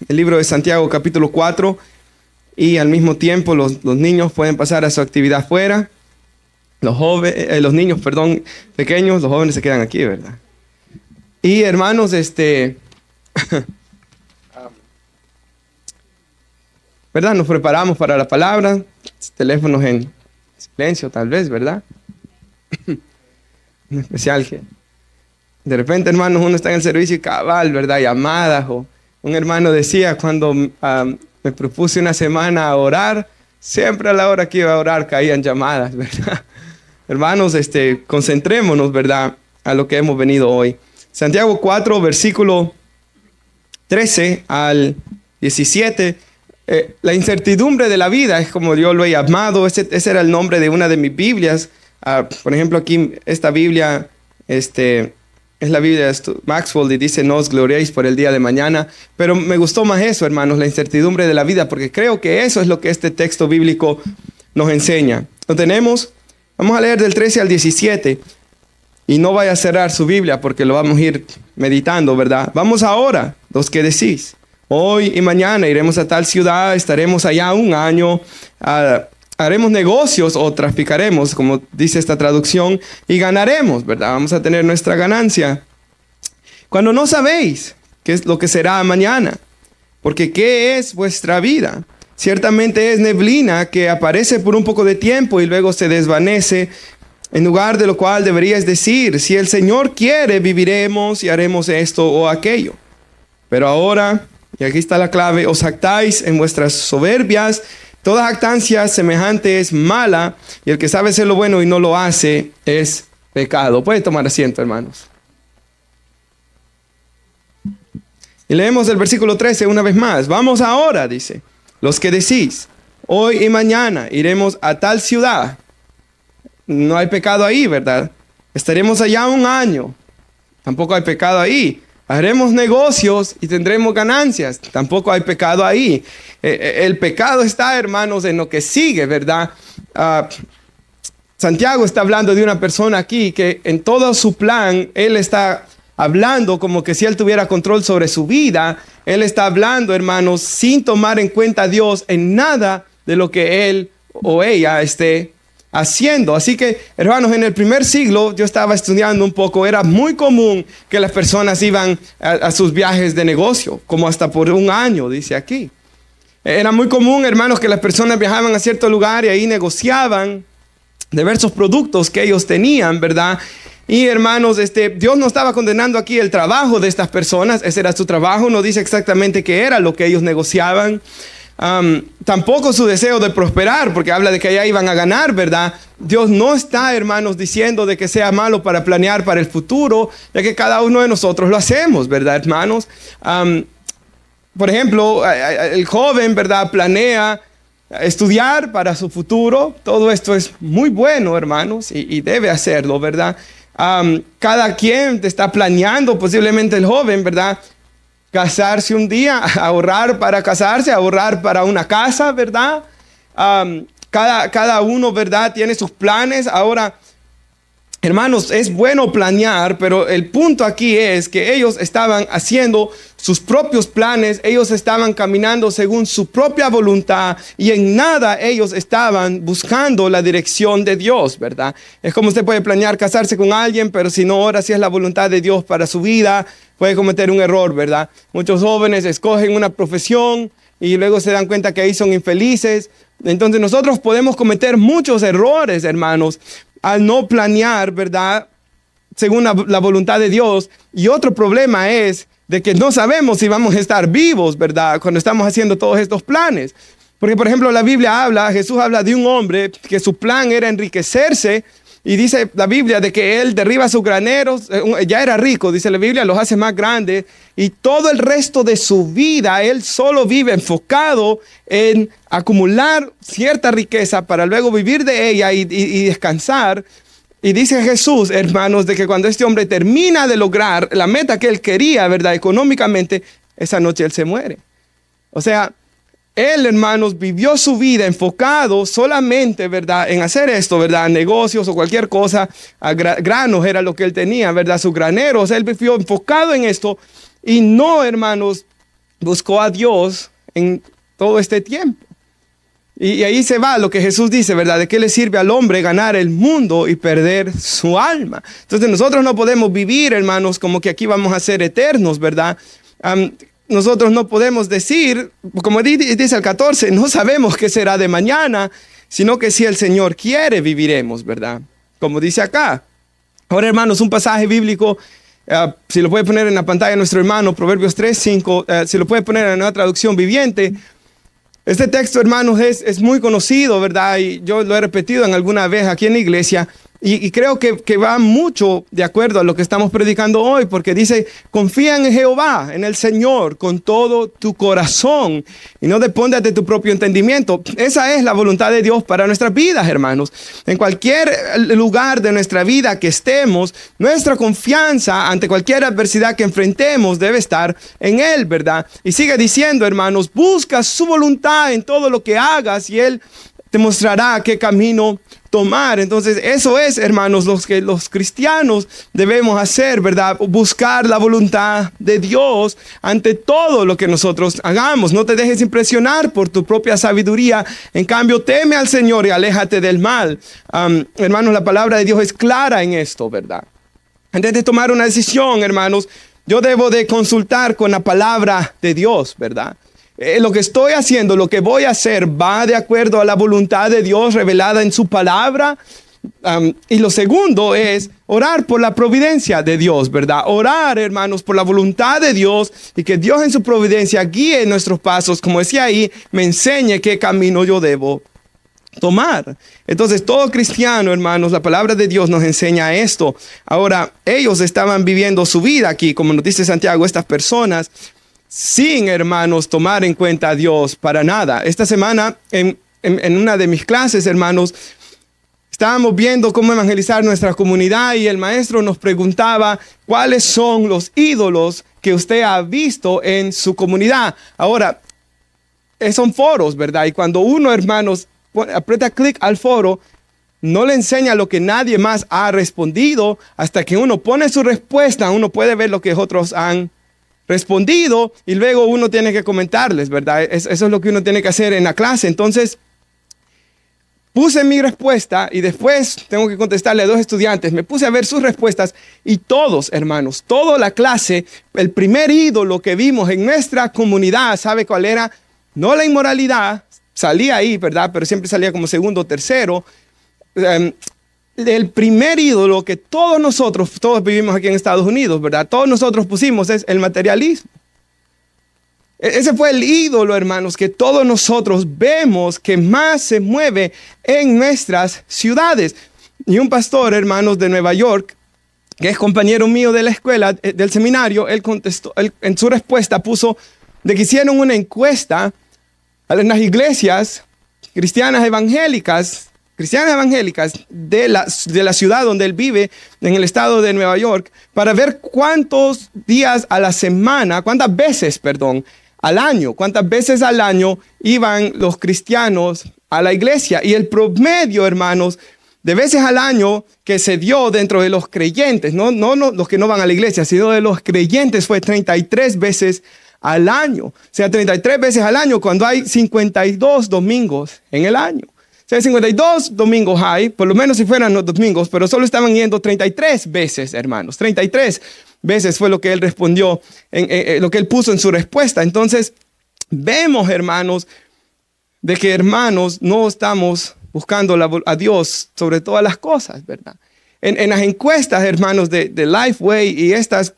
el libro de Santiago capítulo 4 y al mismo tiempo los niños pueden pasar a su actividad fuera. Los niños pequeños, los jóvenes se quedan aquí, ¿verdad? Y hermanos, ¿verdad? Nos preparamos para la palabra, teléfonos en silencio tal vez, ¿verdad? En especial que de repente, hermanos, uno está en el servicio y cabal, ¿verdad? Llamadas. O un hermano decía cuando me propuse una semana a orar, siempre a la hora que iba a orar caían llamadas, ¿verdad? Hermanos, concentrémonos, ¿verdad? A lo que hemos venido hoy. Santiago 4, versículo 13 al 17. La incertidumbre de la vida es como yo lo he llamado. Ese era el nombre de una de mis Biblias. Por ejemplo, aquí esta Biblia, es la Biblia de Maxwell y dice: no os gloriéis por el día de mañana. Pero me gustó más eso, hermanos, la incertidumbre de la vida, porque creo que eso es lo que este texto bíblico nos enseña. Lo tenemos. Vamos a leer del 13 al 17. Y no vaya a cerrar su Biblia porque lo vamos a ir meditando, ¿verdad? Vamos ahora, los que decís. Hoy y mañana iremos a tal ciudad, estaremos allá un año, haremos negocios o traficaremos, como dice esta traducción, y ganaremos, ¿verdad? Vamos a tener nuestra ganancia. Cuando no sabéis qué es lo que será mañana, porque ¿qué es vuestra vida? Ciertamente es neblina que aparece por un poco de tiempo y luego se desvanece, en lugar de lo cual deberíais decir: si el Señor quiere, viviremos y haremos esto o aquello. Pero ahora, y aquí está la clave, os jactáis en vuestras soberbias. Toda jactancia semejante es mala, y el que sabe hacer lo bueno y no lo hace es pecado. Puede tomar asiento, hermanos. Y leemos el versículo 13 una vez más. Vamos ahora, dice, los que decís, hoy y mañana iremos a tal ciudad. No hay pecado ahí, ¿verdad? Estaremos allá un año. Tampoco hay pecado ahí. Haremos negocios y tendremos ganancias. Tampoco hay pecado ahí. El pecado está, hermanos, en lo que sigue, ¿verdad? Santiago está hablando de una persona aquí que en todo su plan, él está hablando como que si él tuviera control sobre su vida. Él está hablando, hermanos, sin tomar en cuenta a Dios en nada de lo que él o ella esté haciendo. Así que, hermanos, en el primer siglo, yo estaba estudiando un poco, era muy común que las personas iban a sus viajes de negocio, como hasta por un año, dice aquí. Era muy común, hermanos, que las personas viajaban a cierto lugar y ahí negociaban diversos productos que ellos tenían, ¿verdad? Y, hermanos, Dios no estaba condenando aquí el trabajo de estas personas. Ese era su trabajo, no dice exactamente qué era lo que ellos negociaban. Tampoco su deseo de prosperar, porque habla de que allá iban a ganar, ¿verdad? Dios no está, hermanos, diciendo de que sea malo para planear para el futuro, ya que cada uno de nosotros lo hacemos, ¿verdad, hermanos? Por ejemplo, el joven, ¿verdad?, planea estudiar para su futuro. Todo esto es muy bueno, hermanos, y debe hacerlo, ¿verdad? Cada quien está planeando, posiblemente el joven, ¿verdad?, casarse un día, ahorrar para casarse, ahorrar para una casa, ¿verdad? Cada uno, ¿verdad?, tiene sus planes. Ahora, hermanos, es bueno planear, pero el punto aquí es que ellos estaban haciendo sus propios planes, ellos estaban caminando según su propia voluntad y en nada ellos estaban buscando la dirección de Dios, ¿verdad? Es como usted puede planear casarse con alguien, pero si no ora si es la voluntad de Dios para su vida, puede cometer un error, ¿verdad? Muchos jóvenes escogen una profesión y luego se dan cuenta que ahí son infelices. Entonces nosotros podemos cometer muchos errores, hermanos, al no planear, ¿verdad?, según la voluntad de Dios. Y otro problema es de que no sabemos si vamos a estar vivos, ¿verdad?, cuando estamos haciendo todos estos planes. Porque, por ejemplo, la Biblia Jesús habla de un hombre que su plan era enriquecerse. Y dice la Biblia de que él derriba sus graneros, ya era rico, dice la Biblia, los hace más grandes. Y todo el resto de su vida, él solo vive enfocado en acumular cierta riqueza para luego vivir de ella y descansar. Y dice Jesús, hermanos, de que cuando este hombre termina de lograr la meta que él quería, ¿verdad?, económicamente, esa noche él se muere. O sea, él, hermanos, vivió su vida enfocado solamente, ¿verdad?, en hacer esto, ¿verdad?, negocios o cualquier cosa. Granos era lo que él tenía, ¿verdad?, sus graneros. Él vivió enfocado en esto y no, hermanos, buscó a Dios en todo este tiempo. Y ahí se va lo que Jesús dice, ¿verdad? ¿De qué le sirve al hombre ganar el mundo y perder su alma? Entonces nosotros no podemos vivir, hermanos, como que aquí vamos a ser eternos, ¿verdad? Nosotros no podemos decir, como dice el 14, no sabemos qué será de mañana, sino que si el Señor quiere, viviremos, ¿verdad? Como dice acá. Ahora, hermanos, un pasaje bíblico, si lo puede poner en la pantalla nuestro hermano, Proverbios 3:5, si lo puede poner en una traducción viviente. Este texto, hermanos, es muy conocido, ¿verdad? Y yo lo he repetido en alguna vez aquí en la iglesia. Y creo que va mucho de acuerdo a lo que estamos predicando hoy, porque dice, confía en Jehová, en el Señor, con todo tu corazón y no dependas de tu propio entendimiento. Esa es la voluntad de Dios para nuestras vidas, hermanos. En cualquier lugar de nuestra vida que estemos, nuestra confianza ante cualquier adversidad que enfrentemos debe estar en Él, ¿verdad? Y sigue diciendo, hermanos, busca su voluntad en todo lo que hagas y Él te mostrará qué camino tomar. Entonces eso es, hermanos, los que los cristianos debemos hacer, ¿verdad? Buscar la voluntad de Dios ante todo lo que nosotros hagamos. No te dejes impresionar por tu propia sabiduría. En cambio, teme al Señor y aléjate del mal. Hermanos, la palabra de Dios es clara en esto, ¿verdad? Antes de tomar una decisión, hermanos, yo debo de consultar con la palabra de Dios, ¿verdad? Lo que estoy haciendo, lo que voy a hacer, va de acuerdo a la voluntad de Dios revelada en su palabra. Y lo segundo es orar por la providencia de Dios, ¿verdad? Orar, hermanos, por la voluntad de Dios y que Dios en su providencia guíe nuestros pasos, como decía ahí, me enseñe qué camino yo debo tomar. Entonces, todo cristiano, hermanos, la palabra de Dios nos enseña esto. Ahora, ellos estaban viviendo su vida aquí, como nos dice Santiago, estas personas, sin, hermanos, tomar en cuenta a Dios para nada. Esta semana, en una de mis clases, hermanos, estábamos viendo cómo evangelizar nuestra comunidad y el maestro nos preguntaba cuáles son los ídolos que usted ha visto en su comunidad. Ahora, son foros, ¿verdad? Y cuando uno, hermanos, aprieta clic al foro, no le enseña lo que nadie más ha respondido. Hasta que uno pone su respuesta, uno puede ver lo que otros han respondido y luego uno tiene que comentarles, ¿verdad? Eso es lo que uno tiene que hacer en la clase. Entonces, puse mi respuesta y después tengo que contestarle a 2 estudiantes. Me puse a ver sus respuestas y todos, hermanos, toda la clase, el primer ídolo que vimos en nuestra comunidad, ¿sabe cuál era? No la inmoralidad, salía ahí, ¿verdad? Pero siempre salía como segundo o tercero. El primer ídolo que todos vivimos aquí en Estados Unidos, ¿verdad? Todos nosotros pusimos es el materialismo. Ese fue el ídolo, hermanos, que todos nosotros vemos que más se mueve en nuestras ciudades. Y un pastor, hermanos, de Nueva York, que es compañero mío de la escuela, del seminario, él contestó, en su respuesta puso de que hicieron una encuesta en las iglesias cristianas evangélicas de la ciudad donde él vive, en el estado de Nueva York, para ver cuántas veces al año iban los cristianos a la iglesia. Y el promedio, hermanos, de veces al año que se dio dentro de los creyentes, no los que no van a la iglesia, sino de los creyentes, fue 33 veces al año. O sea, 33 veces al año cuando hay 52 domingos en el año. O sea, 52 domingos hay, por lo menos si fueran los domingos, pero solo estaban yendo 33 veces, hermanos. 33 veces fue lo que él respondió, lo que él puso en su respuesta. Entonces, vemos, hermanos, de que, hermanos, no estamos buscando a Dios sobre todas las cosas, ¿verdad? En las encuestas, hermanos, de Lifeway y estas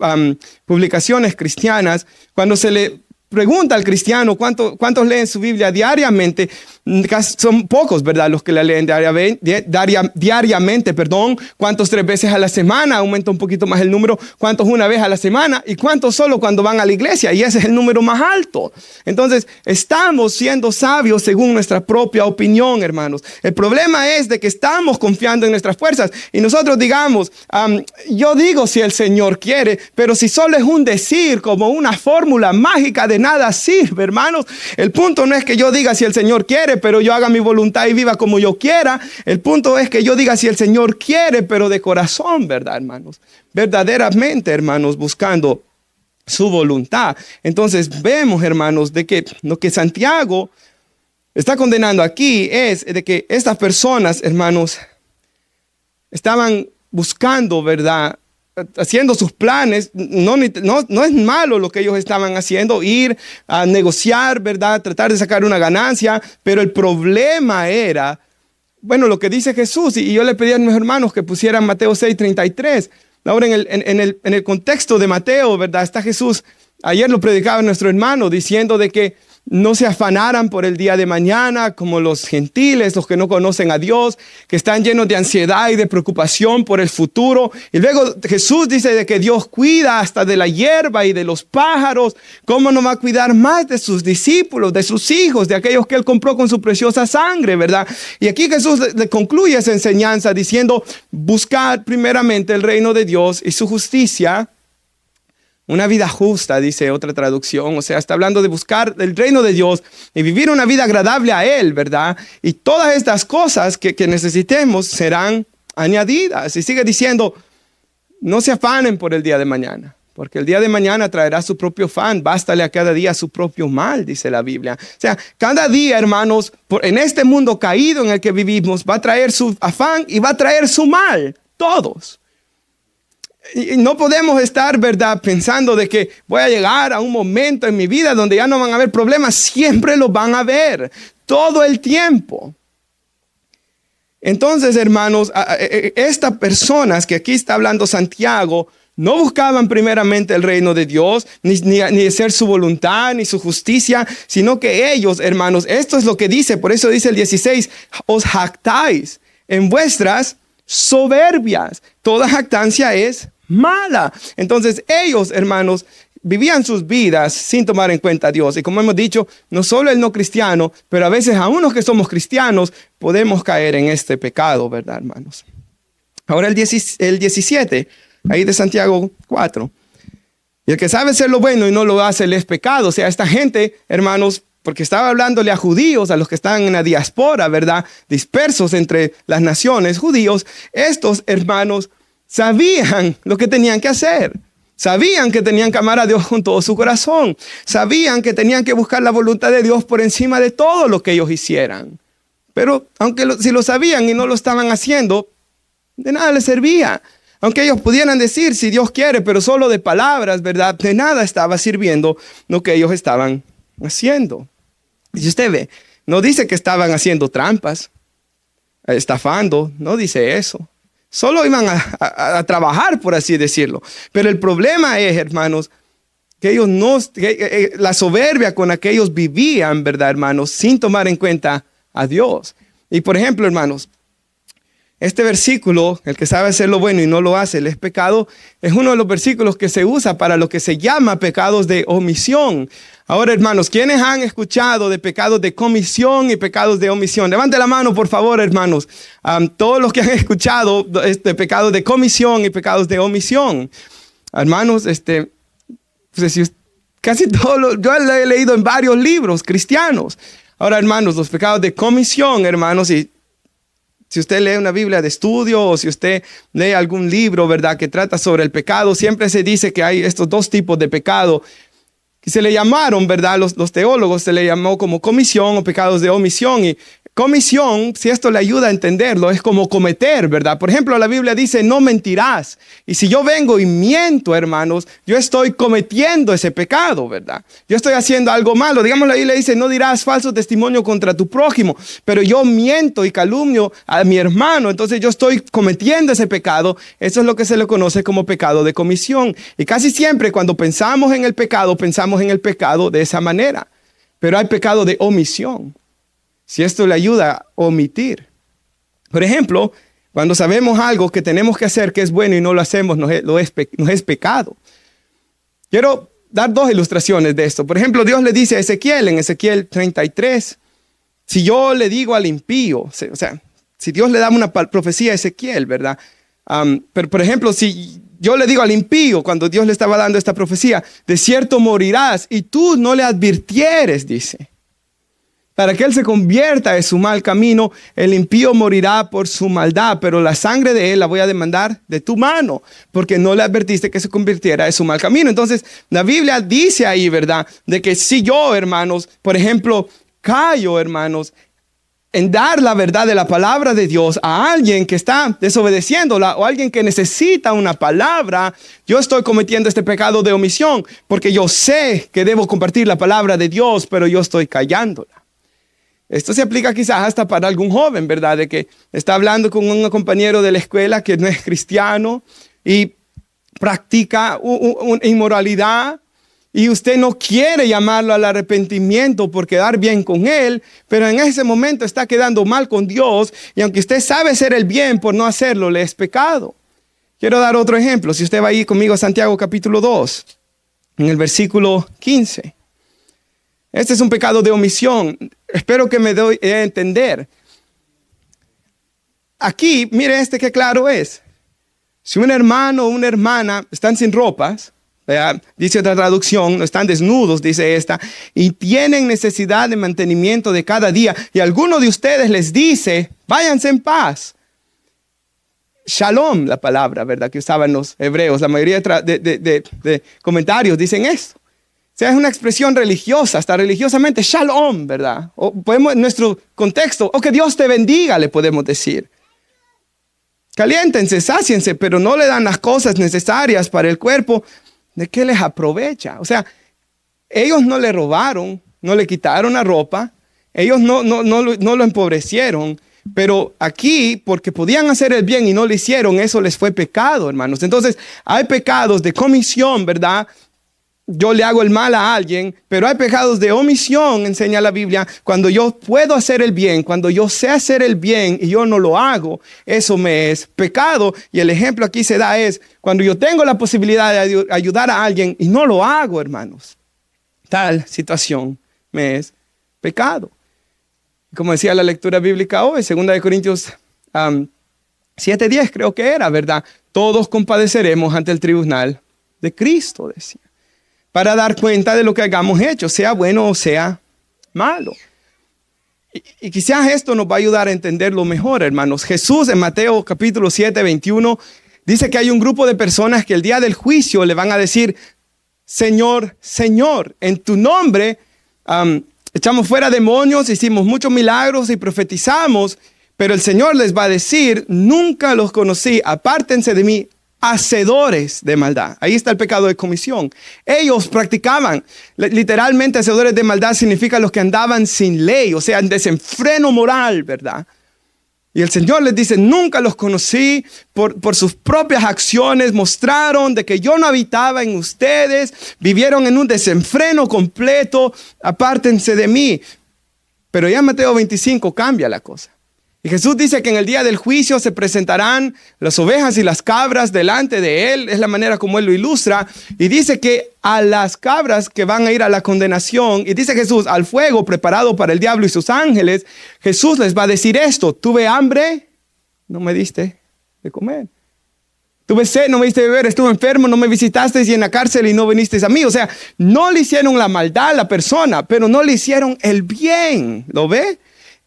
publicaciones cristianas, cuando se le pregunta al cristiano cuántos leen su Biblia diariamente, son pocos, ¿verdad? Los que la leen diariamente, cuántos 3 veces a la semana, aumenta un poquito más el número, cuántos una vez a la semana y cuántos solo cuando van a la iglesia, y ese es el número más alto. Entonces, estamos siendo sabios según nuestra propia opinión, hermanos. El problema es de que estamos confiando en nuestras fuerzas y nosotros digamos, yo digo si el Señor quiere, pero si solo es un decir, como una fórmula mágica, de nada sirve, hermanos. El punto no es que yo diga si el Señor quiere, pero yo haga mi voluntad y viva como yo quiera. El punto es que yo diga si el Señor quiere, pero de corazón, ¿verdad, hermanos? Verdaderamente, hermanos, buscando su voluntad. Entonces vemos, hermanos, de que lo que Santiago está condenando aquí es de que estas personas, hermanos, estaban buscando, ¿verdad?, haciendo sus planes. No es malo lo que ellos estaban haciendo, ir a negociar, ¿verdad?, tratar de sacar una ganancia, pero el problema era, bueno, lo que dice Jesús, y yo le pedí a mis hermanos que pusieran Mateo 6:33. Ahora en el contexto de Mateo, ¿verdad?, está Jesús, ayer lo predicaba nuestro hermano, diciendo de que no se afanaran por el día de mañana como los gentiles, los que no conocen a Dios, que están llenos de ansiedad y de preocupación por el futuro. Y luego Jesús dice de que Dios cuida hasta de la hierba y de los pájaros. ¿Cómo no va a cuidar más de sus discípulos, de sus hijos, de aquellos que Él compró con su preciosa sangre, ¿verdad? Y aquí Jesús le concluye esa enseñanza diciendo: buscad primeramente el reino de Dios y su justicia. Una vida justa, dice otra traducción. O sea, está hablando de buscar el reino de Dios y vivir una vida agradable a Él, ¿verdad? Y todas estas cosas que necesitemos serán añadidas. Y sigue diciendo: no se afanen por el día de mañana, porque el día de mañana traerá su propio afán. Bástale a cada día su propio mal, dice la Biblia. O sea, cada día, hermanos, en este mundo caído en el que vivimos, va a traer su afán y va a traer su mal. Todos. Y no podemos estar, ¿verdad?, pensando de que voy a llegar a un momento en mi vida donde ya no van a haber problemas. Siempre los van a haber, todo el tiempo. Entonces, hermanos, estas personas que aquí está hablando Santiago, no buscaban primeramente el reino de Dios, ni hacer su voluntad, ni su justicia, sino que ellos, hermanos, esto es lo que dice, por eso dice el 16, os jactáis en vuestras soberbias. Toda jactancia es mala. Entonces ellos, hermanos, vivían sus vidas sin tomar en cuenta a Dios. Y como hemos dicho, no solo el no cristiano, pero a veces a unos que somos cristianos podemos caer en este pecado, ¿verdad, hermanos? Ahora el 17, ahí de Santiago 4. Y el que sabe hacer lo bueno y no lo hace, le es pecado. O sea, esta gente, hermanos, porque estaba hablándole a judíos, a los que están en la diáspora, ¿verdad?, dispersos entre las naciones judíos. Estos hermanos sabían lo que tenían que hacer. Sabían que tenían que amar a Dios con todo su corazón. Sabían que tenían que buscar la voluntad de Dios por encima de todo lo que ellos hicieran. Pero aunque si lo sabían y no lo estaban haciendo, de nada les servía. Aunque ellos pudieran decir si Dios quiere, pero solo de palabras, ¿verdad?, de nada estaba sirviendo lo que ellos estaban haciendo. Y si usted ve, no dice que estaban haciendo trampas, estafando, no dice eso. Solo iban a trabajar, por así decirlo. Pero el problema es, hermanos, que ellos la soberbia con la que ellos vivían, ¿verdad, hermanos?, sin tomar en cuenta a Dios. Y por ejemplo, hermanos, este versículo, el que sabe hacer lo bueno y no lo hace, le es pecado, es uno de los versículos que se usa para lo que se llama pecados de omisión. Ahora, hermanos, ¿quiénes han escuchado de pecados de comisión y pecados de omisión? Levante la mano, por favor, hermanos. Todos los que han escuchado de pecados de comisión y pecados de omisión. Hermanos, pues, casi todo yo lo he leído en varios libros cristianos. Ahora, hermanos, los pecados de comisión, hermanos, y si usted lee una Biblia de estudio o si usted lee algún libro, ¿verdad?, que trata sobre el pecado, siempre se dice que hay estos dos tipos de pecado. Y se le llamaron, ¿verdad?, los teólogos se le llamó como comisión o pecados de omisión. Y comisión, si esto le ayuda a entenderlo, es como cometer, ¿verdad? Por ejemplo, la Biblia dice, no mentirás. Y si yo vengo y miento, hermanos, yo estoy cometiendo ese pecado, ¿verdad? Yo estoy haciendo algo malo. Digamos, la Biblia dice, no dirás falso testimonio contra tu prójimo. Pero yo miento y calumnio a mi hermano. Entonces yo estoy cometiendo ese pecado. Eso es lo que se le conoce como pecado de comisión. Y casi siempre cuando pensamos en el pecado de esa manera. Pero hay pecado de omisión. Si esto le ayuda a omitir. Por ejemplo, cuando sabemos algo que tenemos que hacer que es bueno y no lo hacemos, nos es pecado. Quiero dar dos ilustraciones de esto. Por ejemplo, Dios le dice a Ezequiel en Ezequiel 33, si yo le digo al impío, o sea, si Dios le da una profecía a Ezequiel, ¿verdad? Pero por ejemplo, si yo le digo al impío, cuando Dios le estaba dando esta profecía, de cierto morirás y tú no le advirtieres, dice. para que él se convierta de su mal camino. El impío morirá por su maldad, pero la sangre de él la voy a demandar de tu mano, porque no le advertiste que se convirtiera de su mal camino. Entonces, la Biblia dice ahí, ¿verdad? De que si yo, hermanos, por ejemplo, callo, hermanos, en dar la verdad de la palabra de Dios a alguien que está desobedeciéndola o alguien que necesita una palabra, yo estoy cometiendo este pecado de omisión, porque yo sé que debo compartir la palabra de Dios, pero yo estoy callándola. Esto se aplica quizás hasta para algún joven, ¿verdad? De que está hablando con un compañero de la escuela que no es cristiano y practica inmoralidad, y usted no quiere llamarlo al arrepentimiento por quedar bien con él, pero en ese momento está quedando mal con Dios, y aunque usted sabe hacer el bien, por no hacerlo le es pecado. Quiero dar otro ejemplo. Si usted va ahí conmigo a Santiago capítulo 2, en el versículo 15. Este es un pecado de omisión. Espero que me doy a entender. Aquí, mire qué claro es. Si un hermano o una hermana están sin ropas, dice otra traducción, están desnudos, dice esta, y tienen necesidad de mantenimiento de cada día, y alguno de ustedes les dice, váyanse en paz. Shalom, la palabra, ¿verdad?, que usaban los hebreos. La mayoría de comentarios dicen esto. O sea, es una expresión religiosa, hasta religiosamente, shalom, ¿verdad? O podemos, en nuestro contexto, que Dios te bendiga, le podemos decir. Caliéntense, sáciense, pero no le dan las cosas necesarias para el cuerpo. ¿De qué les aprovecha? O sea, ellos no le robaron, no le quitaron la ropa, ellos no lo empobrecieron, pero aquí, porque podían hacer el bien y no lo hicieron, eso les fue pecado, hermanos. Entonces, hay pecados de comisión, ¿verdad? Yo le hago el mal a alguien, pero hay pecados de omisión, enseña la Biblia. Cuando yo puedo hacer el bien, cuando yo sé hacer el bien y yo no lo hago, eso me es pecado. Y el ejemplo aquí se da es cuando yo tengo la posibilidad de ayudar a alguien y no lo hago, hermanos. Tal situación me es pecado. Como decía la lectura bíblica hoy, 2 Corintios 7:10 creo que era, ¿verdad? Todos compadeceremos ante el tribunal de Cristo, decía, para dar cuenta de lo que hayamos hecho, sea bueno o sea malo. Y quizás esto nos va a ayudar a entenderlo mejor, hermanos. Jesús en Mateo capítulo 7:21 dice que hay un grupo de personas que el día del juicio le van a decir, Señor, Señor, en tu nombre echamos fuera demonios, hicimos muchos milagros y profetizamos, pero el Señor les va a decir, nunca los conocí, apártense de mí, hacedores de maldad. Ahí está el pecado de comisión. Ellos practicaban, literalmente hacedores de maldad significa los que andaban sin ley, o sea, en desenfreno moral, ¿verdad? Y el Señor les dice, nunca los conocí, por sus propias acciones mostraron de que yo no habitaba en ustedes, vivieron en un desenfreno completo, apártense de mí. Pero ya en Mateo 25 cambia la cosa. Y Jesús dice que en el día del juicio se presentarán las ovejas y las cabras delante de Él. Es la manera como Él lo ilustra. Y dice que a las cabras que van a ir a la condenación, y dice Jesús, al fuego preparado para el diablo y sus ángeles, Jesús les va a decir esto: tuve hambre, no me diste de comer. Tuve sed, no me diste de beber. Estuve enfermo, no me visitaste, y en la cárcel y no vinisteis a mí. O sea, no le hicieron la maldad a la persona, pero no le hicieron el bien. ¿Lo ve?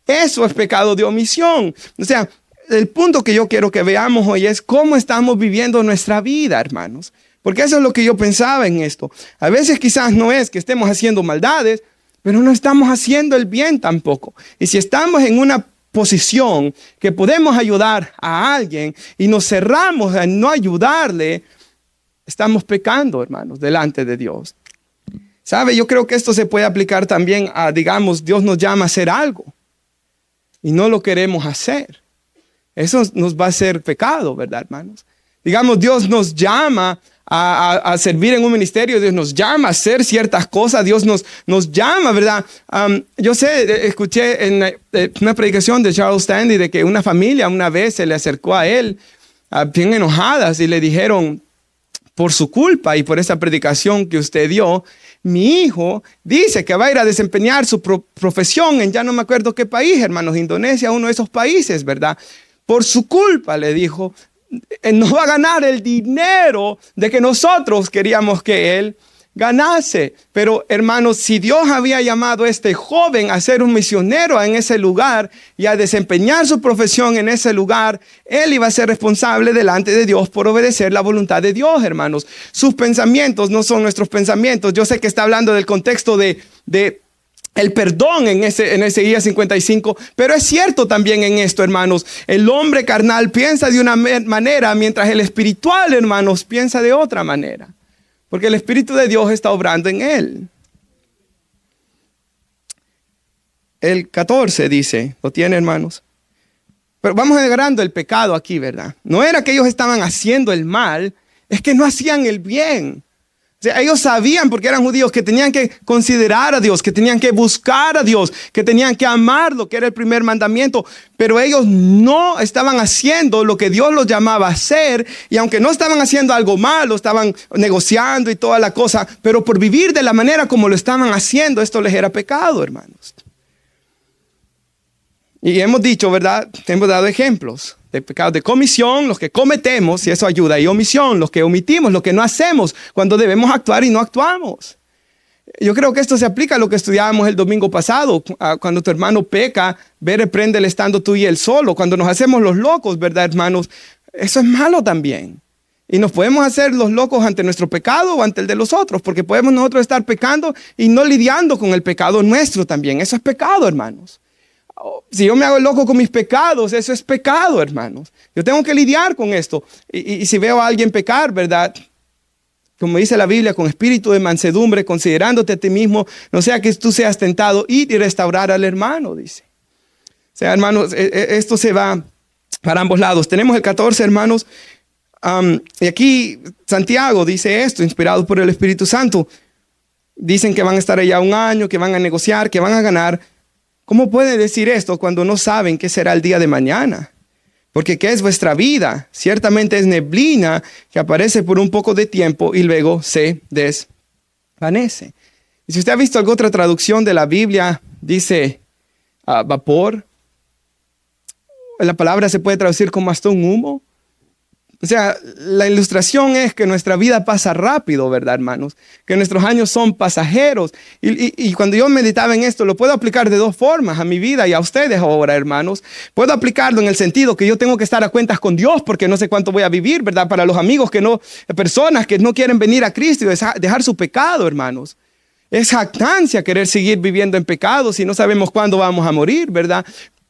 Eso es pecado de omisión. O sea, el punto que yo quiero que veamos hoy es cómo estamos viviendo nuestra vida, hermanos. Porque eso es lo que yo pensaba en esto. A veces quizás no es que estemos haciendo maldades, pero no estamos haciendo el bien tampoco. Y si estamos en una posición que podemos ayudar a alguien y nos cerramos a no ayudarle, estamos pecando, hermanos, delante de Dios. ¿Sabe? Yo creo que esto se puede aplicar también a, digamos, Dios nos llama a hacer algo y no lo queremos hacer. Eso nos va a hacer pecado, ¿verdad, hermanos? Digamos, Dios nos llama a servir en un ministerio, Dios nos llama a hacer ciertas cosas, Dios nos llama, ¿verdad? Yo sé, escuché en una predicación de Charles Stanley de que una familia una vez se le acercó a él bien enojadas y le dijeron, por su culpa y por esa predicación que usted dio, mi hijo dice que va a ir a desempeñar su profesión en ya no me acuerdo qué país, hermanos, Indonesia, uno de esos países, ¿verdad? Por su culpa, le dijo, no va a ganar el dinero de que nosotros queríamos que él ganase. Pero hermanos, si Dios había llamado a este joven a ser un misionero en ese lugar y a desempeñar su profesión en ese lugar, él iba a ser responsable delante de Dios por obedecer la voluntad de Dios, hermanos. Sus pensamientos no son nuestros pensamientos. Yo sé que está hablando del contexto de el perdón en Isaías 55, pero es cierto también en esto, hermanos. El hombre carnal piensa de una manera, mientras el espiritual, hermanos, piensa de otra manera. Porque el Espíritu de Dios está obrando en él. El 14 dice, ¿lo tiene, hermanos? Pero vamos agarrando el pecado aquí, ¿verdad? No era que ellos estaban haciendo el mal, es que no hacían el bien. O sea, ellos sabían, porque eran judíos, que tenían que considerar a Dios, que tenían que buscar a Dios, que tenían que amarlo, que era el primer mandamiento. Pero ellos no estaban haciendo lo que Dios los llamaba a hacer. Y aunque no estaban haciendo algo malo, estaban negociando y toda la cosa. Pero por vivir de la manera como lo estaban haciendo, esto les era pecado, hermanos. Y hemos dicho, ¿verdad? Hemos dado ejemplos de pecados de comisión, los que cometemos, y eso ayuda, y omisión, los que omitimos, lo que no hacemos, cuando debemos actuar y no actuamos. Yo creo que esto se aplica a lo que estudiábamos el domingo pasado, cuando tu hermano peca, ve, repréndele estando tú y él solo. Cuando nos hacemos los locos, ¿verdad, hermanos? Eso es malo también. Y nos podemos hacer los locos ante nuestro pecado o ante el de los otros, porque podemos nosotros estar pecando y no lidiando con el pecado nuestro también. Eso es pecado, hermanos. Si yo me hago loco con mis pecados, eso es pecado, hermanos. Yo tengo que lidiar con esto. Y si veo a alguien pecar, ¿verdad? Como dice la Biblia, con espíritu de mansedumbre, considerándote a ti mismo, no sea que tú seas tentado, ir y restaurar al hermano, dice. O sea, hermanos, esto se va para ambos lados. Tenemos el 14, hermanos. Y aquí Santiago dice esto, inspirado por el Espíritu Santo. Dicen que van a estar allá un año, que van a negociar, que van a ganar. ¿Cómo pueden decir esto cuando no saben qué será el día de mañana? Porque ¿qué es vuestra vida? Ciertamente es neblina que aparece por un poco de tiempo y luego se desvanece. Y si usted ha visto alguna otra traducción de la Biblia, dice vapor. La palabra se puede traducir como hasta un humo. O sea, la ilustración es que nuestra vida pasa rápido, ¿verdad, hermanos? Que nuestros años son pasajeros. Y cuando yo meditaba en esto, lo puedo aplicar de dos formas a mi vida y a ustedes ahora, hermanos. Puedo aplicarlo en el sentido que yo tengo que estar a cuentas con Dios porque no sé cuánto voy a vivir, ¿verdad? Para los amigos personas que no quieren venir a Cristo y dejar su pecado, hermanos. Es jactancia querer seguir viviendo en pecado si no sabemos cuándo vamos a morir, ¿verdad?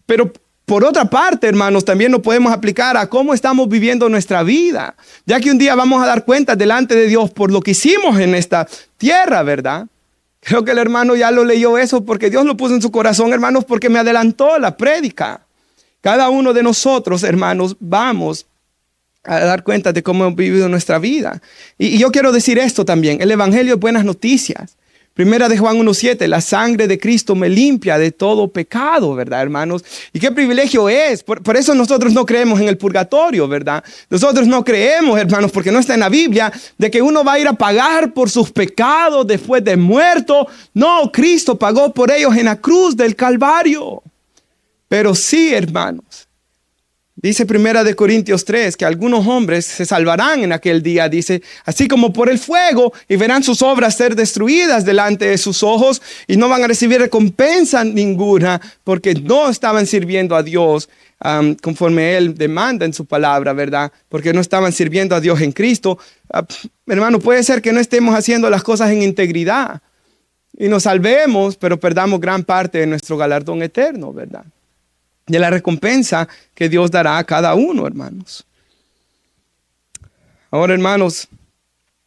Pero por otra parte, hermanos, también lo podemos aplicar a cómo estamos viviendo nuestra vida, ya que un día vamos a dar cuenta delante de Dios por lo que hicimos en esta tierra, ¿verdad? Creo que el hermano ya lo leyó eso porque Dios lo puso en su corazón, hermanos, porque me adelantó la prédica. Cada uno de nosotros, hermanos, vamos a dar cuenta de cómo hemos vivido nuestra vida. Y yo quiero decir esto también, el evangelio es buenas noticias. Primera de Juan 1:7, la sangre de Cristo me limpia de todo pecado, ¿verdad, hermanos? Y qué privilegio es. Por eso nosotros no creemos en el purgatorio, ¿verdad? Nosotros no creemos, hermanos, porque no está en la Biblia, de que uno va a ir a pagar por sus pecados después de muerto. No, Cristo pagó por ellos en la cruz del Calvario. Pero sí, hermanos, dice Primera de Corintios 3 que algunos hombres se salvarán en aquel día, dice, así como por el fuego, y verán sus obras ser destruidas delante de sus ojos y no van a recibir recompensa ninguna porque no estaban sirviendo a Dios conforme Él demanda en su palabra, ¿verdad? Porque no estaban sirviendo a Dios en Cristo. Hermano, puede ser que no estemos haciendo las cosas en integridad y nos salvemos, pero perdamos gran parte de nuestro galardón eterno, ¿verdad? De la recompensa que Dios dará a cada uno, hermanos. Ahora, hermanos,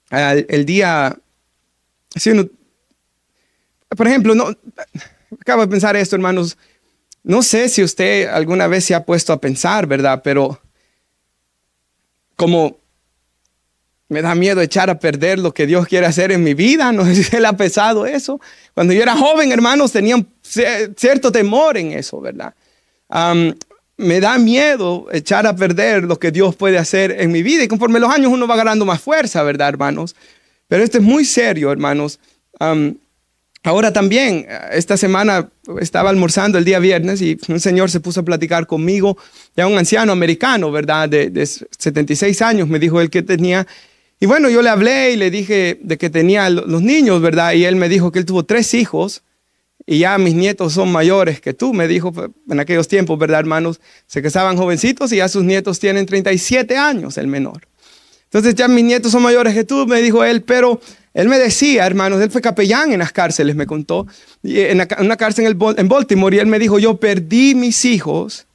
el día, por ejemplo, acabo de pensar esto, hermanos, no sé si usted alguna vez se ha puesto a pensar, ¿verdad? Pero como me da miedo echar a perder lo que Dios quiere hacer en mi vida, no sé si le ha pesado eso. Cuando yo era joven, hermanos, tenía un cierto temor en eso, ¿verdad? Me da miedo echar a perder lo que Dios puede hacer en mi vida. Y conforme los años uno va ganando más fuerza, ¿verdad, hermanos? Pero esto es muy serio, hermanos. Ahora también, esta semana estaba almorzando el día viernes y un señor se puso a platicar conmigo, ya un anciano americano, ¿verdad? De 76 años, me dijo él que tenía. Y bueno, yo le hablé y le dije de que tenía los niños, ¿verdad? Y él me dijo que él tuvo 3 hijos y ya mis nietos son mayores que tú, me dijo en aquellos tiempos, ¿verdad, hermanos? Se casaban jovencitos y ya sus nietos tienen 37 años, el menor. Entonces ya mis nietos son mayores que tú, me dijo él, pero él me decía, hermanos, él fue capellán en las cárceles, me contó, en una cárcel en Baltimore, y él me dijo, yo perdí mis hijos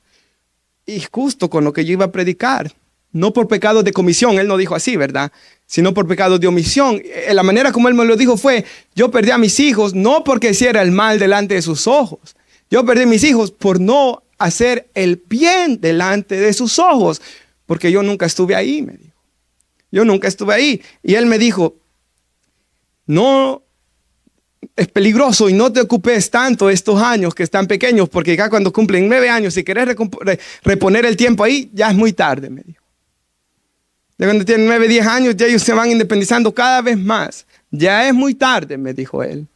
y justo con lo que yo iba a predicar. No por pecado de comisión, él no dijo así, ¿verdad? Sino por pecado de omisión. La manera como él me lo dijo fue, yo perdí a mis hijos no porque hiciera el mal delante de sus ojos. Yo perdí a mis hijos por no hacer el bien delante de sus ojos. Porque yo nunca estuve ahí, me dijo. Yo nunca estuve ahí. Y él me dijo, no es peligroso y no te ocupes tanto estos años que están pequeños, porque ya cuando cumplen 9 años, si querés reponer el tiempo ahí, ya es muy tarde, me dijo. Ya cuando tienen 9, 10 años, ya ellos se van independizando cada vez más. Ya es muy tarde, me dijo él.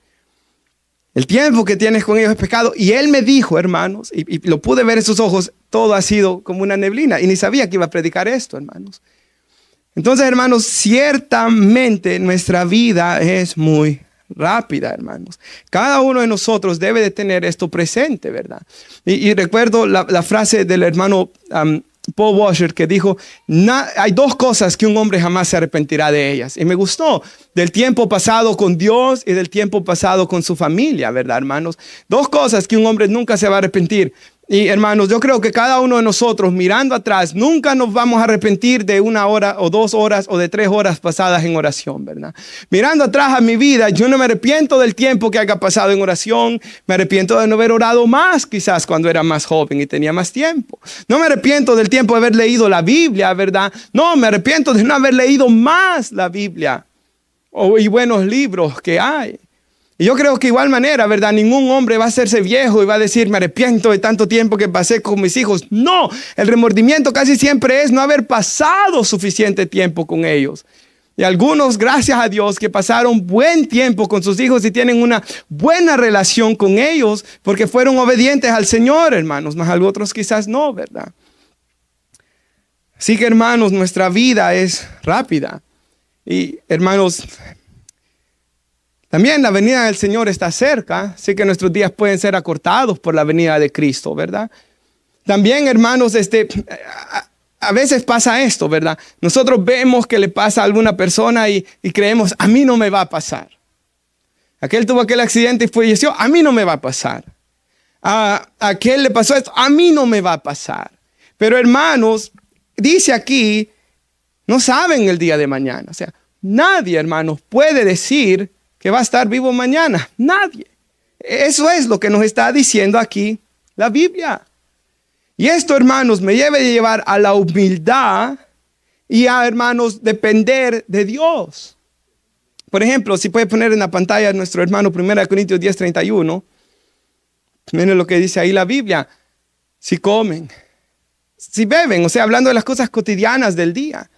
El tiempo que tienes con ellos es pecado. Y él me dijo, hermanos, y lo pude ver en sus ojos, todo ha sido como una neblina. Y ni sabía que iba a predicar esto, hermanos. Entonces, hermanos, ciertamente nuestra vida es muy rápida, hermanos. Cada uno de nosotros debe de tener esto presente, ¿verdad? Y recuerdo la frase del hermano Paul Washer que dijo, hay 2 cosas que un hombre jamás se arrepentirá de ellas. Y me gustó, del tiempo pasado con Dios y del tiempo pasado con su familia, ¿verdad, hermanos? 2 cosas que un hombre nunca se va a arrepentir. Y hermanos, yo creo que cada uno de nosotros mirando atrás, nunca nos vamos a arrepentir de 1 hora o 2 horas o de 3 horas pasadas en oración, ¿verdad? Mirando atrás a mi vida, yo no me arrepiento del tiempo que haya pasado en oración. Me arrepiento de no haber orado más quizás cuando era más joven y tenía más tiempo. No me arrepiento del tiempo de haber leído la Biblia, ¿verdad? No, me arrepiento de no haber leído más la Biblia y buenos libros que hay. Y yo creo que igual manera, ¿verdad? Ningún hombre va a hacerse viejo y va a decir, me arrepiento de tanto tiempo que pasé con mis hijos. No, el remordimiento casi siempre es no haber pasado suficiente tiempo con ellos. Y algunos, gracias a Dios, que pasaron buen tiempo con sus hijos y tienen una buena relación con ellos porque fueron obedientes al Señor, hermanos. Más otros quizás no, ¿verdad? Así que, hermanos, nuestra vida es rápida. Y, hermanos, también la venida del Señor está cerca, así que nuestros días pueden ser acortados por la venida de Cristo, ¿verdad? También, hermanos, a veces pasa esto, ¿verdad? Nosotros vemos que le pasa a alguna persona y creemos, a mí no me va a pasar. Aquel tuvo aquel accidente y falleció, a mí no me va a pasar. A aquel le pasó esto, a mí no me va a pasar. Pero, hermanos, dice aquí, no saben el día de mañana. O sea, nadie, hermanos, puede decir que va a estar vivo mañana. Nadie. Eso es lo que nos está diciendo aquí la Biblia. Y esto, hermanos, me debe llevar a la humildad y a, hermanos, depender de Dios. Por ejemplo, si puede poner en la pantalla nuestro hermano 1 Corintios 10:31. Miren lo que dice ahí la Biblia. Si comen, si beben, o sea, hablando de las cosas cotidianas del día,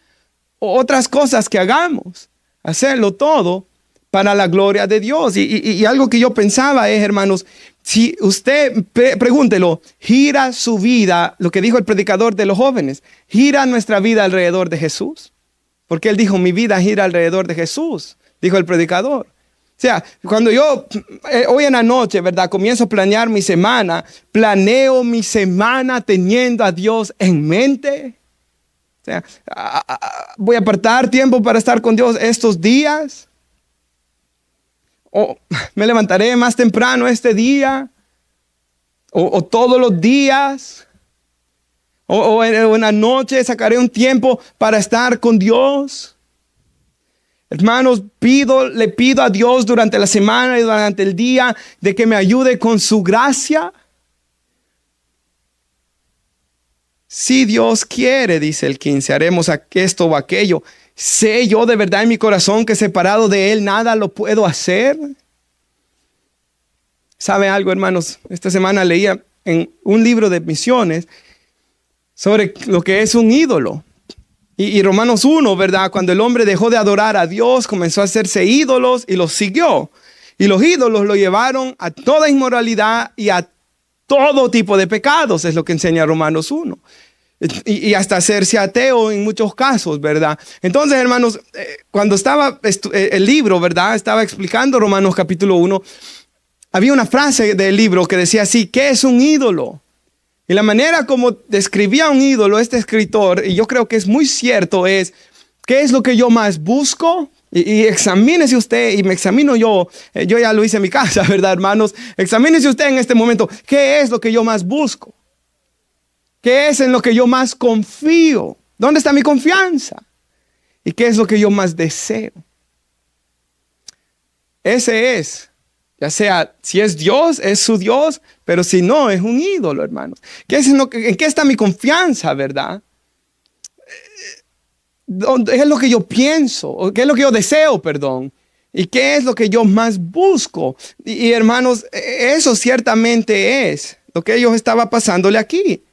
o otras cosas que hagamos, hacerlo todo para la gloria de Dios. Y algo que yo pensaba es, hermanos, si usted, pregúntelo, gira su vida, lo que dijo el predicador de los jóvenes, gira nuestra vida alrededor de Jesús. Porque él dijo, mi vida gira alrededor de Jesús, dijo el predicador. O sea, cuando yo hoy en la noche, ¿verdad? Comienzo a planear mi semana, planeo mi semana teniendo a Dios en mente. O sea, voy a apartar tiempo para estar con Dios estos días. O me levantaré más temprano este día. O todos los días. O en la noche sacaré un tiempo para estar con Dios. Hermanos, le pido a Dios durante la semana y durante el día de que me ayude con su gracia. Si Dios quiere, dice el 15, haremos esto o aquello. Sé yo de verdad en mi corazón que separado de Él nada lo puedo hacer. ¿Sabe algo, hermanos? Esta semana leía en un libro de misiones sobre lo que es un ídolo. Y Romanos 1, ¿verdad? Cuando el hombre dejó de adorar a Dios, comenzó a hacerse ídolos y los siguió. Y los ídolos lo llevaron a toda inmoralidad y a todo tipo de pecados, es lo que enseña Romanos 1. y hasta hacerse ateo en muchos casos, ¿verdad? Entonces, hermanos, cuando estaba el libro, ¿verdad? Estaba explicando Romanos capítulo 1, había una frase del libro que decía así: ¿qué es un ídolo? Y la manera como describía un ídolo este escritor, y yo creo que es muy cierto, es: ¿qué es lo que yo más busco? Y examínese usted, y me examino yo ya lo hice en mi casa, ¿verdad, hermanos? Examínese usted en este momento: ¿qué es lo que yo más busco? ¿Qué es en lo que yo más confío? ¿Dónde está mi confianza? ¿Y qué es lo que yo más deseo? Ese es, ya sea, si es Dios, es su Dios, pero si no, es un ídolo, hermanos. ¿En qué está mi confianza, verdad? ¿Qué es lo que yo pienso? ¿Qué es lo que yo deseo, perdón? ¿Y qué es lo que yo más busco? Y hermanos, eso ciertamente es lo que ellos estaban pasándole aquí.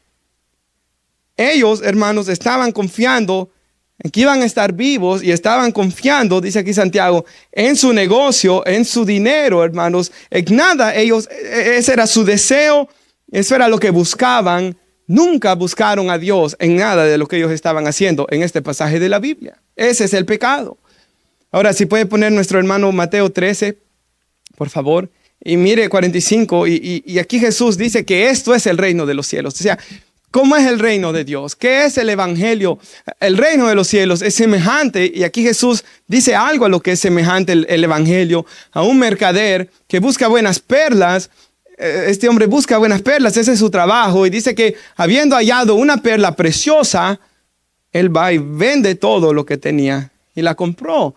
Ellos, hermanos, estaban confiando en que iban a estar vivos y estaban confiando, dice aquí Santiago, en su negocio, en su dinero, hermanos. En nada, ese era su deseo, eso era lo que buscaban. Nunca buscaron a Dios en nada de lo que ellos estaban haciendo en este pasaje de la Biblia. Ese es el pecado. Ahora, si puede poner nuestro hermano Mateo 13, por favor. Y mire 45, y aquí Jesús dice que esto es el reino de los cielos. O sea, ¿cómo es el reino de Dios? ¿Qué es el evangelio? El reino de los cielos es semejante, y aquí Jesús dice algo a lo que es semejante el evangelio, a un mercader que busca buenas perlas. Este hombre busca buenas perlas, ese es su trabajo, y dice que habiendo hallado una perla preciosa, él va y vende todo lo que tenía y la compró.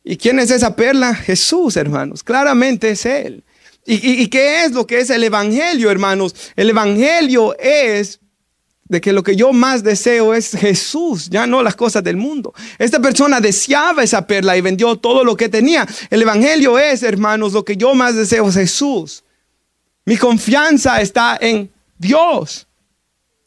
¿Y quién es esa perla? Jesús, hermanos, claramente es Él. ¿Y qué es lo que es el evangelio, hermanos? El evangelio es de que lo que yo más deseo es Jesús, ya no las cosas del mundo. Esta persona deseaba esa perla y vendió todo lo que tenía. El evangelio es, hermanos, lo que yo más deseo es Jesús. Mi confianza está en Dios.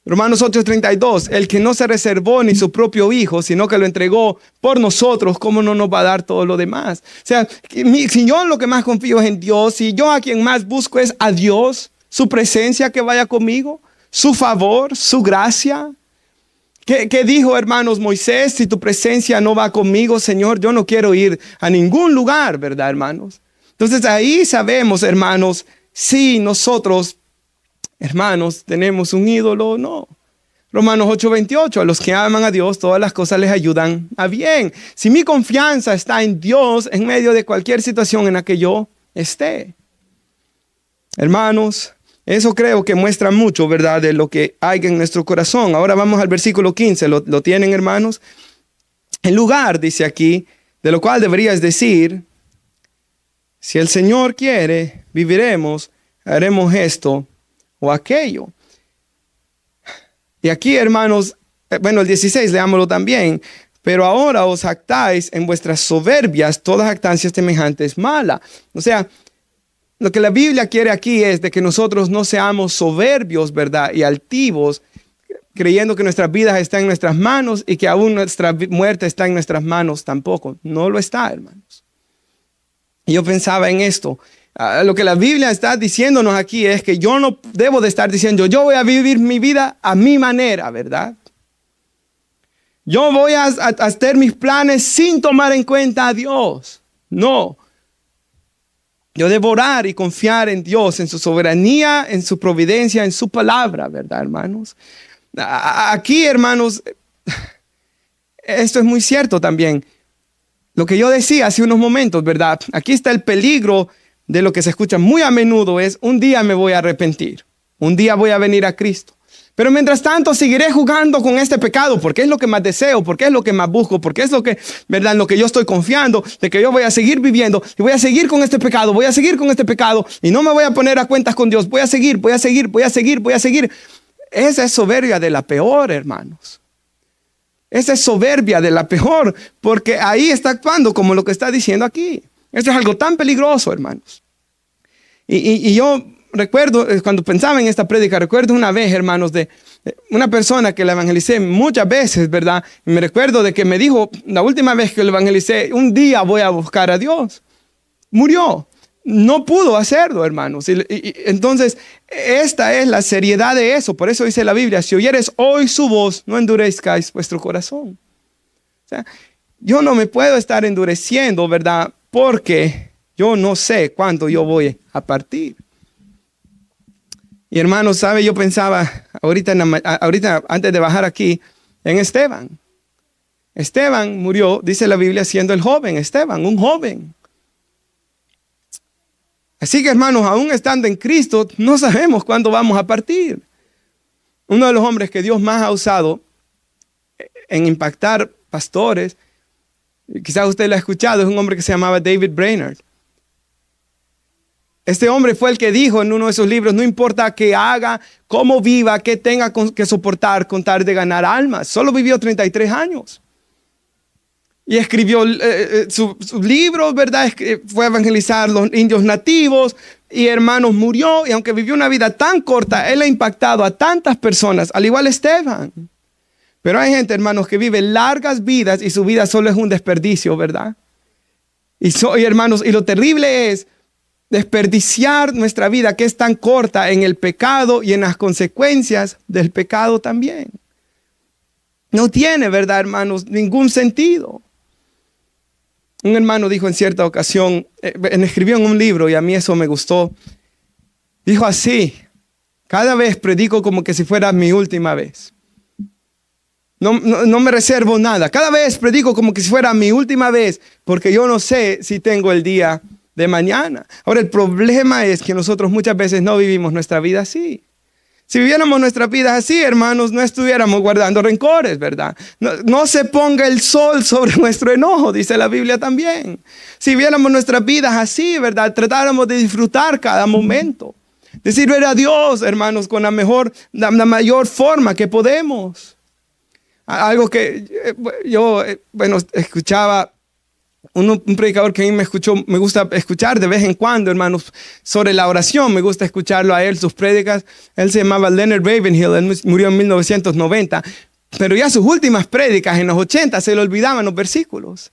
Romanos 8:32, el que no se reservó ni su propio hijo, sino que lo entregó por nosotros, ¿cómo no nos va a dar todo lo demás? O sea, si yo lo que más confío es en Dios, si yo a quien más busco es a Dios, su presencia que vaya conmigo, su favor, su gracia. ¿Qué dijo, hermanos, Moisés? Si tu presencia no va conmigo, Señor, yo no quiero ir a ningún lugar, ¿verdad, hermanos? Entonces ahí sabemos, hermanos, si nosotros, hermanos, tenemos un ídolo o no. Romanos 8:28, a los que aman a Dios, todas las cosas les ayudan a bien. Si mi confianza está en Dios en medio de cualquier situación en la que yo esté. Hermanos, eso creo que muestra mucho, ¿verdad?, de lo que hay en nuestro corazón. Ahora vamos al versículo 15, ¿lo tienen, hermanos? En lugar, dice aquí, de lo cual deberías decir: si el Señor quiere, viviremos, haremos esto o aquello. Y aquí, hermanos, el 16, leámoslo también. Pero ahora os jactáis en vuestras soberbias, toda jactancia semejante es mala. O sea, lo que la Biblia quiere aquí es de que nosotros no seamos soberbios, ¿verdad?, y altivos, creyendo que nuestras vidas están en nuestras manos y que aún nuestra muerte está en nuestras manos tampoco. No lo está, hermanos. Y yo pensaba en esto. Lo que la Biblia está diciéndonos aquí es que yo no debo de estar diciendo: yo voy a vivir mi vida a mi manera, ¿verdad? Yo voy a hacer mis planes sin tomar en cuenta a Dios. No. Yo debo orar y confiar en Dios, en su soberanía, en su providencia, en su palabra, ¿verdad, hermanos? Aquí, hermanos, esto es muy cierto también. Lo que yo decía hace unos momentos, ¿verdad? Aquí está el peligro de lo que se escucha muy a menudo es: un día me voy a arrepentir, un día voy a venir a Cristo. Pero mientras tanto seguiré jugando con este pecado porque es lo que más deseo, porque es lo que más busco, porque es lo que, ¿verdad?, en lo que yo estoy confiando, de que yo voy a seguir viviendo y voy a seguir con este pecado, voy a seguir con este pecado y no me voy a poner a cuentas con Dios. Voy a seguir. Esa es soberbia de la peor, hermanos. Esa es soberbia de la peor, porque ahí está actuando como lo que está diciendo aquí. Esto es algo tan peligroso, hermanos. Y yo recuerdo, cuando pensaba en esta prédica, recuerdo una vez, hermanos, de una persona que la evangelicé muchas veces, ¿verdad? Y me recuerdo de que me dijo, la última vez que lo evangelicé: un día voy a buscar a Dios. Murió. no pudo hacerlo, hermanos. Entonces, esta es la seriedad de eso. Por eso dice la Biblia, si oyeres hoy su voz, no endurezcáis vuestro corazón. O sea, yo no me puedo estar endureciendo, ¿verdad? Porque yo no sé cuándo yo voy a partir. Y hermanos, ¿sabe? Yo pensaba ahorita antes de bajar aquí en Esteban. Esteban murió, dice la Biblia, siendo el joven Esteban, un joven. Así que hermanos, aún estando en Cristo, no sabemos cuándo vamos a partir. Uno de los hombres que Dios más ha usado en impactar pastores, quizás usted lo ha escuchado, es un hombre que se llamaba David Brainerd. Este hombre fue el que dijo en uno de sus libros, no importa qué haga, cómo viva, qué tenga que soportar con tal de ganar almas. Solo vivió 33 años. Y escribió sus libros, ¿verdad? Fue a evangelizar los indios nativos y hermanos, murió. Y aunque vivió una vida tan corta, él ha impactado a tantas personas, al igual Esteban. Pero hay gente, hermanos, que vive largas vidas y su vida solo es un desperdicio, ¿verdad? Y hermanos, y lo terrible es desperdiciar nuestra vida que es tan corta en el pecado y en las consecuencias del pecado también. No tiene, ¿verdad, hermanos? Ningún sentido. Un hermano dijo en cierta ocasión, escribió en un libro y a mí eso me gustó. Dijo así, cada vez predico como que si fuera mi última vez. No me reservo nada. Cada vez predico como que si fuera mi última vez porque yo no sé si tengo el día de mañana. Ahora el problema es que nosotros muchas veces no vivimos nuestra vida así. Si viviéramos nuestras vidas así, hermanos, no estuviéramos guardando rencores, ¿verdad? No se ponga el sol sobre nuestro enojo, dice la Biblia también. Si viviéramos nuestras vidas así, ¿verdad? Tratáramos de disfrutar cada momento. De servir a Dios, hermanos, con la mayor forma que podemos. Algo que yo, escuchaba un predicador que a mí me gusta escuchar de vez en cuando, hermanos, sobre la oración. Me gusta escucharlo a él, sus prédicas. Él se llamaba Leonard Ravenhill, él murió en 1990. Pero ya sus últimas prédicas en los 80 se le olvidaban los versículos.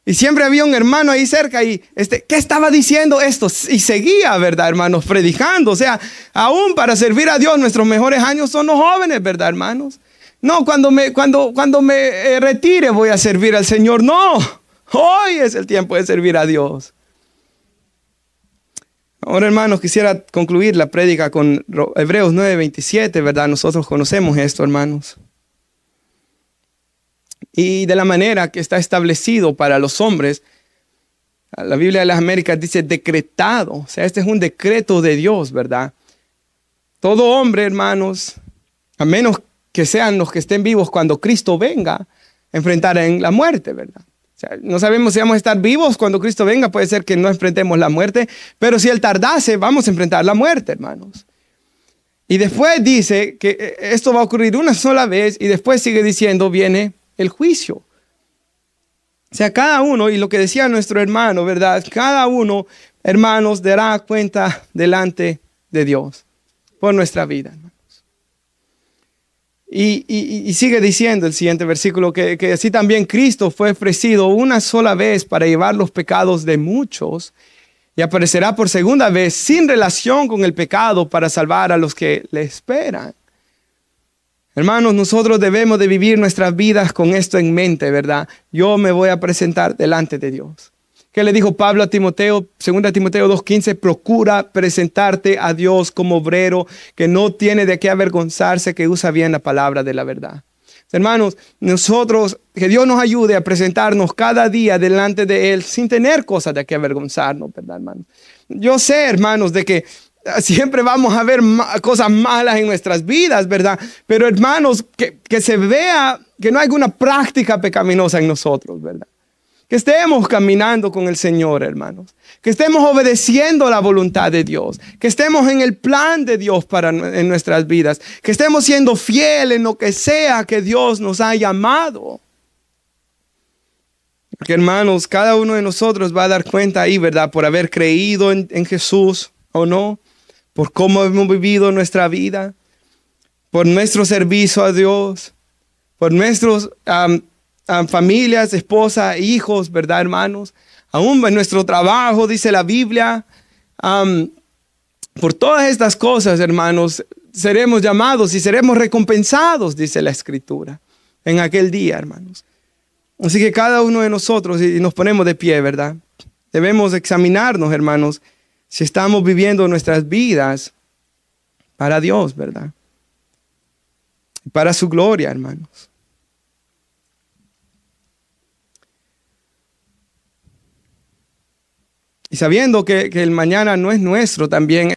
Y siempre había un hermano ahí cerca y, ¿qué estaba diciendo esto? Y seguía, ¿verdad, hermanos? Predicando. O sea, aún para servir a Dios, nuestros mejores años son los jóvenes, ¿verdad, hermanos? No, cuando me retire voy a servir al Señor. No. Hoy es el tiempo de servir a Dios. Ahora, hermanos, quisiera concluir la prédica con Hebreos 9:27, ¿verdad? Nosotros conocemos esto, hermanos. Y de la manera que está establecido para los hombres, la Biblia de las Américas dice decretado. O sea, este es un decreto de Dios, ¿verdad? Todo hombre, hermanos, a menos que sean los que estén vivos cuando Cristo venga, enfrentarán la muerte, ¿verdad? O sea, no sabemos si vamos a estar vivos cuando Cristo venga. Puede ser que no enfrentemos la muerte, pero si Él tardase, vamos a enfrentar la muerte, hermanos. Y después dice que esto va a ocurrir una sola vez y después sigue diciendo, viene el juicio. O sea, cada uno, y lo que decía nuestro hermano, ¿verdad? Cada uno, hermanos, dará cuenta delante de Dios por nuestra vida, hermanos. Y sigue diciendo el siguiente versículo que así también Cristo fue ofrecido una sola vez para llevar los pecados de muchos y aparecerá por segunda vez sin relación con el pecado para salvar a los que le esperan. Hermanos, nosotros debemos de vivir nuestras vidas con esto en mente, ¿verdad? Yo me voy a presentar delante de Dios. ¿Qué le dijo Pablo a Timoteo? 2 Timoteo 2:15, procura presentarte a Dios como obrero que no tiene de qué avergonzarse, que usa bien la palabra de la verdad. Hermanos, nosotros, que Dios nos ayude a presentarnos cada día delante de Él sin tener cosas de qué avergonzarnos, ¿verdad, hermanos? Yo sé, hermanos, de que siempre vamos a ver cosas malas en nuestras vidas, ¿verdad? Pero hermanos, que se vea que no hay alguna práctica pecaminosa en nosotros, ¿verdad? Que estemos caminando con el Señor, hermanos. Que estemos obedeciendo la voluntad de Dios. Que estemos en el plan de Dios en nuestras vidas. Que estemos siendo fieles en lo que sea que Dios nos ha llamado. Porque, hermanos, cada uno de nosotros va a dar cuenta ahí, ¿verdad? Por haber creído en Jesús o no. Por cómo hemos vivido nuestra vida. Por nuestro servicio a Dios. Por nuestros familias, esposa, hijos, ¿verdad, hermanos? aún en nuestro trabajo, dice la Biblia. Por todas estas cosas, hermanos, seremos llamados y seremos recompensados, dice la Escritura, en aquel día, hermanos. Así que cada uno de nosotros, y nos ponemos de pie, ¿verdad? Debemos examinarnos, hermanos, si estamos viviendo nuestras vidas para Dios, ¿verdad? Para su gloria, hermanos. Y sabiendo que el mañana no es nuestro también.